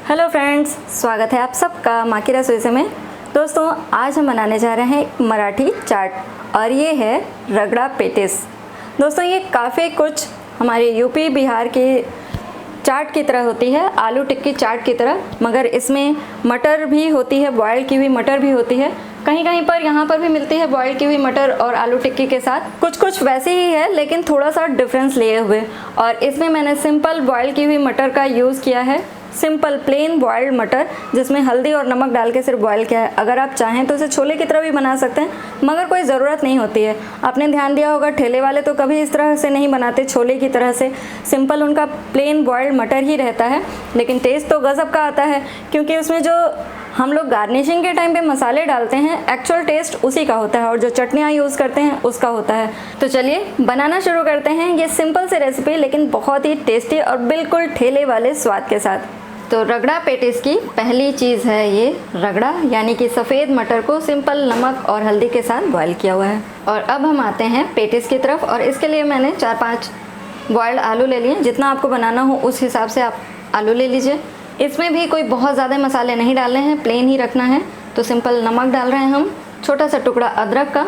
Hello friends, स्वागत है आप सबका माँ की रसोई से में। दोस्तों, आज हम बनाने जा रहे हैं एक मराठी चाट और ये है रगड़ा पेटिस। दोस्तों, ये काफ़ी कुछ हमारे यूपी बिहार की चाट की तरह होती है, आलू टिक्की चाट की तरह, मगर इसमें मटर भी होती है, बॉयल की हुई मटर भी होती है। कहीं कहीं पर यहाँ पर भी मिलती है बॉयल की हुई मटर और आलू टिक्की के साथ। कुछ कुछ वैसे ही है लेकिन थोड़ा सा डिफरेंस लिए हुए। और इसमें मैंने सिंपल बॉयल की हुई मटर का यूज़ किया है, सिंपल प्लेन बॉयल्ड मटर, जिसमें हल्दी और नमक डाल के सिर्फ बॉयल किया है। अगर आप चाहें तो इसे छोले की तरह भी बना सकते हैं, मगर कोई ज़रूरत नहीं होती है। आपने ध्यान दिया होगा ठेले वाले तो कभी इस तरह से नहीं बनाते छोले की तरह से, सिंपल उनका प्लेन बॉयल्ड मटर ही रहता है। लेकिन टेस्ट तो गज़ब का आता है, क्योंकि उसमें जो हम लोग गार्निशिंग के टाइम पे मसाले डालते हैं, एक्चुअल टेस्ट उसी का होता है और जो चटनियाँ यूज़ करते हैं उसका होता है। तो चलिए बनाना शुरू करते हैं ये सिंपल से रेसिपी, लेकिन बहुत ही टेस्टी और बिल्कुल ठेले वाले स्वाद के साथ। तो रगड़ा पेटिस की पहली चीज़ है ये रगड़ा, यानी कि सफ़ेद मटर को सिंपल नमक और हल्दी के साथ बॉयल किया हुआ है। और अब हम आते हैं पेटिस की तरफ, और इसके लिए मैंने 4-5 बॉयल्ड आलू ले लिए। जितना आपको बनाना हो उस हिसाब से आप आलू ले लीजिए। इसमें भी कोई बहुत ज़्यादा मसाले नहीं डालने हैं, प्लेन ही रखना है। तो सिंपल नमक डाल रहे हैं हम, छोटा सा टुकड़ा अदरक का,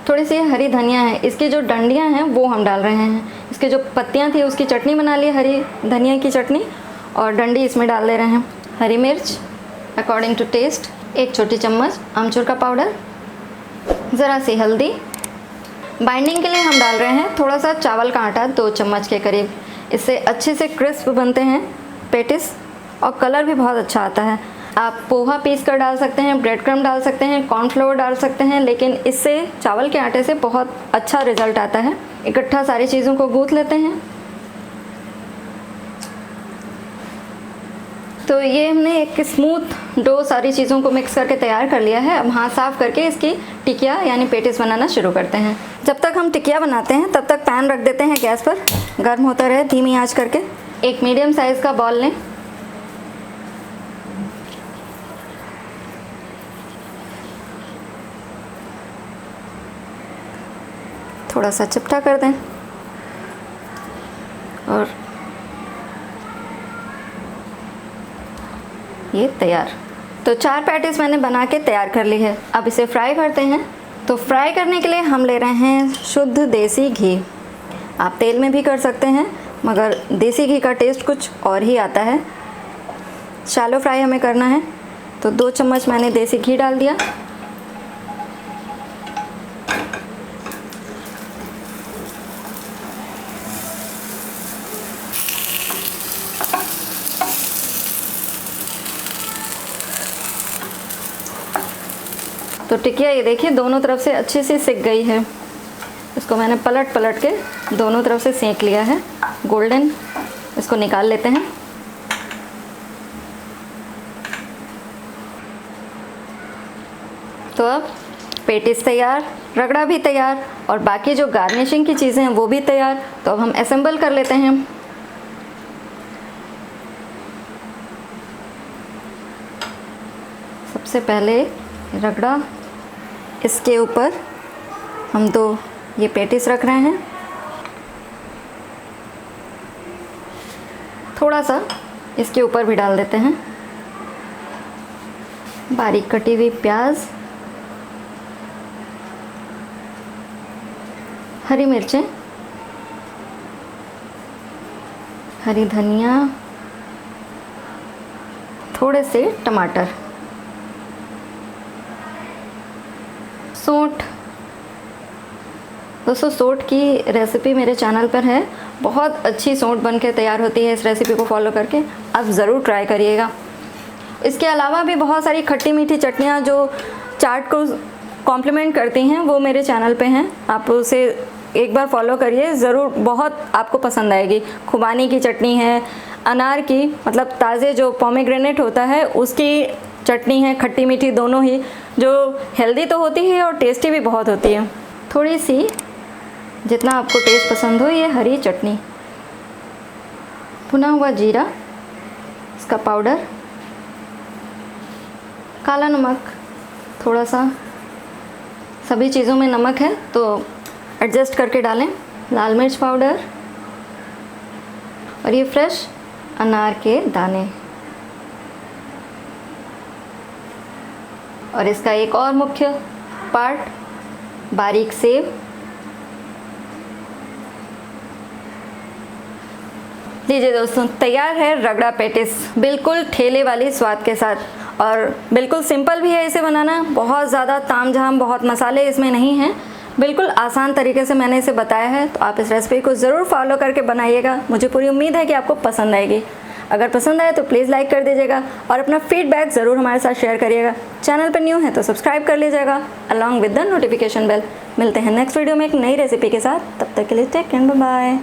थोड़ी सी हरी धनिया है, इसकी जो डंडियाँ हैं वो हम डाल रहे हैं। इसकी जो पत्तियाँ थी उसकी चटनी बना ली, हरी धनिया की चटनी, और डंडी इसमें डाल दे रहे हैं। हरी मिर्च अकॉर्डिंग टू टेस्ट, 1 छोटी चम्मच अमचूर का पाउडर, ज़रा सी हल्दी। बाइंडिंग के लिए हम डाल रहे हैं थोड़ा सा चावल का आटा, 2 चम्मच के करीब। इससे अच्छे से क्रिस्प बनते हैं पेटिस और कलर भी बहुत अच्छा आता है। आप पोहा पीस कर डाल सकते हैं, ब्रेड क्रम्ब डाल सकते हैं, कॉर्नफ्लोर डाल सकते हैं, लेकिन इससे चावल के आटे से बहुत अच्छा रिजल्ट आता है। इकट्ठा सारी चीज़ों को गूँथ लेते हैं। तो ये हमने एक स्मूथ डो सारी चीज़ों को मिक्स करके तैयार कर लिया है। अब हाथ साफ़ करके इसकी टिकिया यानी पेटिस बनाना शुरू करते हैं। जब तक हम टिकिया बनाते हैं तब तक पैन रख देते हैं गैस पर, गर्म होता रहे धीमी आंच करके। एक मीडियम साइज़ का बॉल लें, थोड़ा सा चिपटा कर दें और ये तैयार। तो 4 पैटिस मैंने बना के तैयार कर ली है। अब इसे फ्राई करते हैं। तो फ्राई करने के लिए हम ले रहे हैं शुद्ध देसी घी। आप तेल में भी कर सकते हैं, मगर देसी घी का टेस्ट कुछ और ही आता है। शैलो फ्राई हमें करना है, तो 2 चम्मच मैंने देसी घी डाल दिया। तो टिकिया ये देखिए दोनों तरफ से अच्छे से सिक गई है। इसको मैंने पलट पलट के दोनों तरफ से सेंक लिया है गोल्डन। इसको निकाल लेते हैं। तो अब पेटिस तैयार, रगड़ा भी तैयार और बाकी जो गार्निशिंग की चीज़ें हैं वो भी तैयार। तो अब हम असेंबल कर लेते हैं। सबसे पहले रगड़ा, इसके ऊपर हम 2 ये पेटिस रख रहे हैं। थोड़ा सा इसके ऊपर भी डाल देते हैं बारीक कटी हुई प्याज, हरी मिर्चें, हरी धनिया, थोड़े से टमाटर, सौंठ। दोस्तों, सौंठ की रेसिपी मेरे चैनल पर है, बहुत अच्छी सौंठ बन के तैयार होती है। इस रेसिपी को फॉलो करके आप ज़रूर ट्राई करिएगा। इसके अलावा भी बहुत सारी खट्टी मीठी चटनियाँ जो चाट को कॉम्प्लीमेंट करती हैं वो मेरे चैनल पे हैं। आप उसे एक बार फॉलो करिए, ज़रूर बहुत आपको पसंद आएगी। खुबानी की चटनी है, अनार की मतलब ताज़े जो पोमेग्रेनेट होता है उसकी चटनी है, खट्टी मीठी दोनों ही, जो हेल्दी तो होती है और टेस्टी भी बहुत होती है। थोड़ी सी जितना आपको टेस्ट पसंद हो ये हरी चटनी, भुना हुआ जीरा, इसका पाउडर, काला नमक, थोड़ा सा, सभी चीज़ों में नमक है तो एडजस्ट करके डालें, लाल मिर्च पाउडर और ये फ्रेश अनार के दाने। और इसका एक और मुख्य पार्ट बारीक सेव। लीजिए दोस्तों, तैयार है रगड़ा पेटिस, बिल्कुल ठेले वाली स्वाद के साथ। और बिल्कुल सिंपल भी है इसे बनाना, बहुत ज़्यादा तामझाम, बहुत मसाले इसमें नहीं हैं। बिल्कुल आसान तरीके से मैंने इसे बताया है, तो आप इस रेसिपी को ज़रूर फॉलो करके बनाइएगा। मुझे पूरी उम्मीद है कि आपको पसंद आएगी। अगर पसंद आए तो प्लीज़ लाइक कर दीजिएगा और अपना फीडबैक ज़रूर हमारे साथ शेयर करिएगा। चैनल पर न्यू है तो सब्सक्राइब कर लीजिएगा along with the notification bell. मिलते हैं नेक्स्ट वीडियो में एक नई रेसिपी के साथ। तब तक के लिए टेक केयर, बाय बाय।